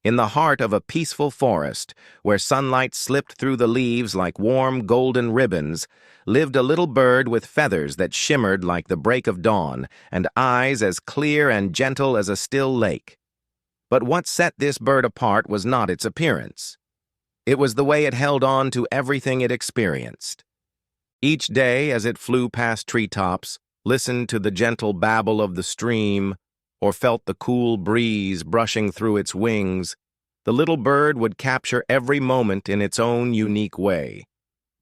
In the heart of a peaceful forest, where sunlight slipped through the leaves like warm golden ribbons, lived a little bird with feathers that shimmered like the break of dawn and eyes as clear and gentle as a still lake. But what set this bird apart was not its appearance. It was the way it held on to everything it experienced. Each day, as it flew past treetops, listened to the gentle babble of the stream, or felt the cool breeze brushing through its wings, the little bird would capture every moment in its own unique way,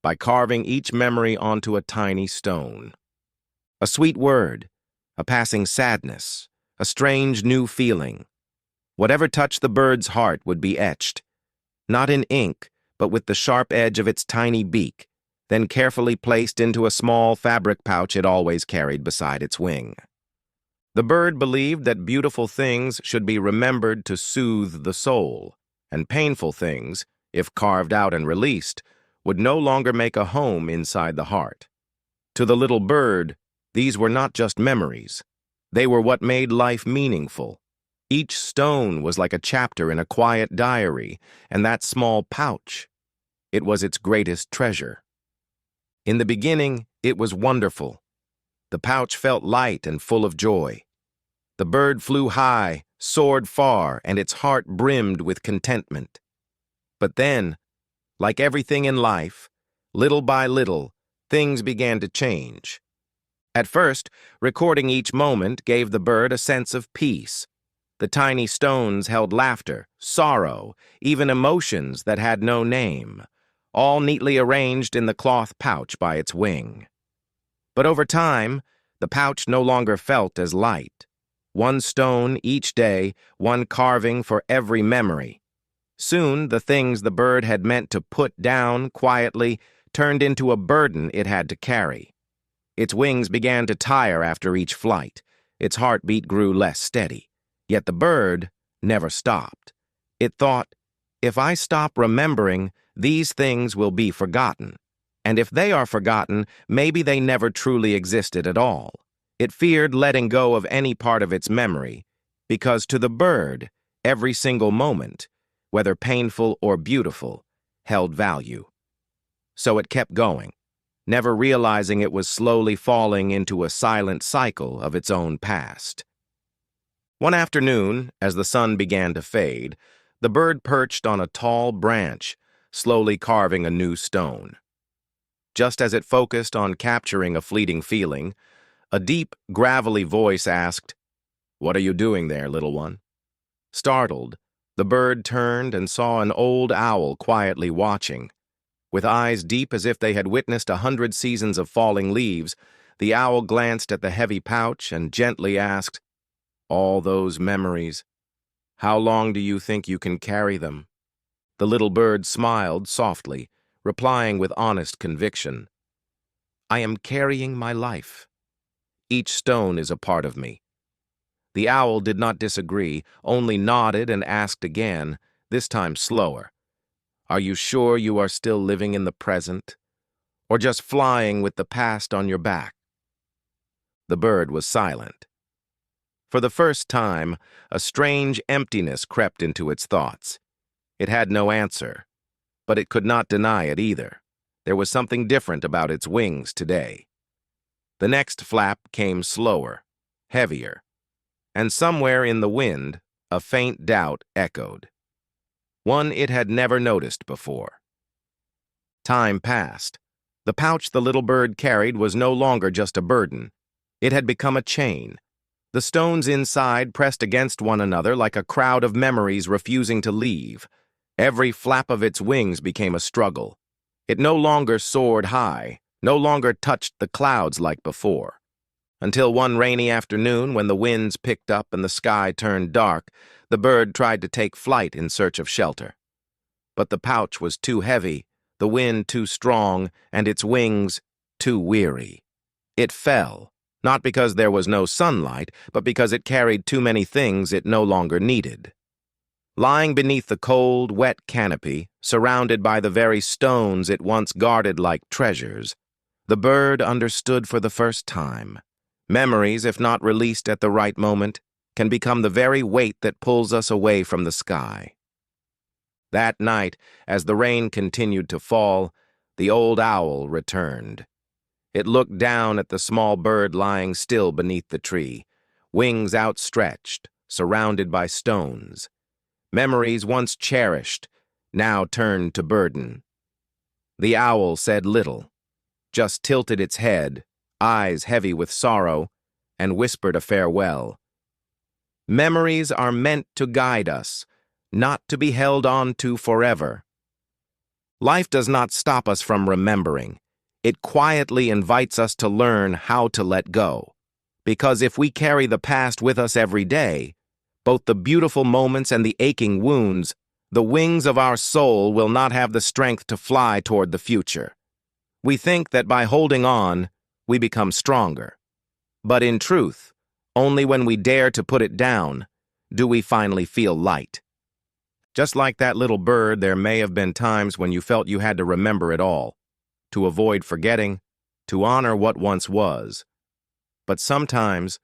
by carving each memory onto a tiny stone. A sweet word, a passing sadness, a strange new feeling. Whatever touched the bird's heart would be etched, not in ink, but with the sharp edge of its tiny beak, then carefully placed into a small fabric pouch it always carried beside its wing. The bird believed that beautiful things should be remembered to soothe the soul, and painful things, if carved out and released, would no longer make a home inside the heart. To the little bird, these were not just memories. They were what made life meaningful. Each stone was like a chapter in a quiet diary, and that small pouch, it was its greatest treasure. In the beginning, it was wonderful. The pouch felt light and full of joy. The bird flew high, soared far, and its heart brimmed with contentment. But then, like everything in life, little by little, things began to change. At first, recording each moment gave the bird a sense of peace. The tiny stones held laughter, sorrow, even emotions that had no name, all neatly arranged in the cloth pouch by its wing. But over time, the pouch no longer felt as light. One stone each day, one carving for every memory. Soon, the things the bird had meant to put down quietly turned into a burden it had to carry. Its wings began to tire after each flight. Its heartbeat grew less steady. Yet the bird never stopped. It thought, if I stop remembering, these things will be forgotten. And if they are forgotten, maybe they never truly existed at all. It feared letting go of any part of its memory, because to the bird, every single moment, whether painful or beautiful, held value. So it kept going, never realizing it was slowly falling into a silent cycle of its own past. One afternoon, as the sun began to fade, the bird perched on a tall branch, slowly carving a new stone. Just as it focused on capturing a fleeting feeling, a deep, gravelly voice asked, "What are you doing there, little one?" Startled, the bird turned and saw an old owl quietly watching. With eyes deep as if they had witnessed 100 seasons of falling leaves, the owl glanced at the heavy pouch and gently asked, "All those memories, how long do you think you can carry them?" The little bird smiled softly, replying with honest conviction, "I am carrying my life. Each stone is a part of me." The owl did not disagree, only nodded and asked again, this time slower, "Are you sure you are still living in the present, or just flying with the past on your back?" The bird was silent. For the first time, a strange emptiness crept into its thoughts. It had no answer, but it could not deny it either. There was something different about its wings today. The next flap came slower, heavier, and somewhere in the wind, a faint doubt echoed. One it had never noticed before. Time passed. The pouch the little bird carried was no longer just a burden. It had become a chain. The stones inside pressed against one another like a crowd of memories refusing to leave. Every flap of its wings became a struggle. It no longer soared high, no longer touched the clouds like before. Until one rainy afternoon, when the winds picked up and the sky turned dark, the bird tried to take flight in search of shelter. But the pouch was too heavy, the wind too strong, and its wings too weary. It fell, not because there was no sunlight, but because it carried too many things it no longer needed. Lying beneath the cold, wet canopy, surrounded by the very stones it once guarded like treasures, the bird understood for the first time. Memories, if not released at the right moment, can become the very weight that pulls us away from the sky. That night, as the rain continued to fall, the old owl returned. It looked down at the small bird lying still beneath the tree, wings outstretched, surrounded by stones. Memories once cherished, now turned to burden. The owl said little, just tilted its head, eyes heavy with sorrow, and whispered a farewell. Memories are meant to guide us, not to be held on to forever. Life does not stop us from remembering. It quietly invites us to learn how to let go. Because if we carry the past with us every day, both the beautiful moments and the aching wounds, the wings of our soul will not have the strength to fly toward the future. We think that by holding on, we become stronger. But in truth, only when we dare to put it down do we finally feel light. Just like that little bird, there may have been times when you felt you had to remember it all, to avoid forgetting, to honor what once was. But sometimes,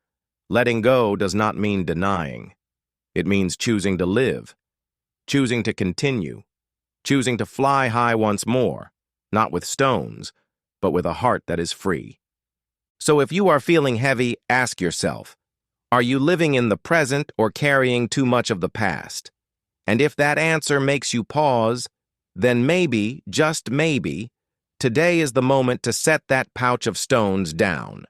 letting go does not mean denying. It means choosing to live, choosing to continue, choosing to fly high once more, not with stones, but with a heart that is free. So if you are feeling heavy, ask yourself, are you living in the present or carrying too much of the past? And if that answer makes you pause, then maybe, just maybe, today is the moment to set that pouch of stones down.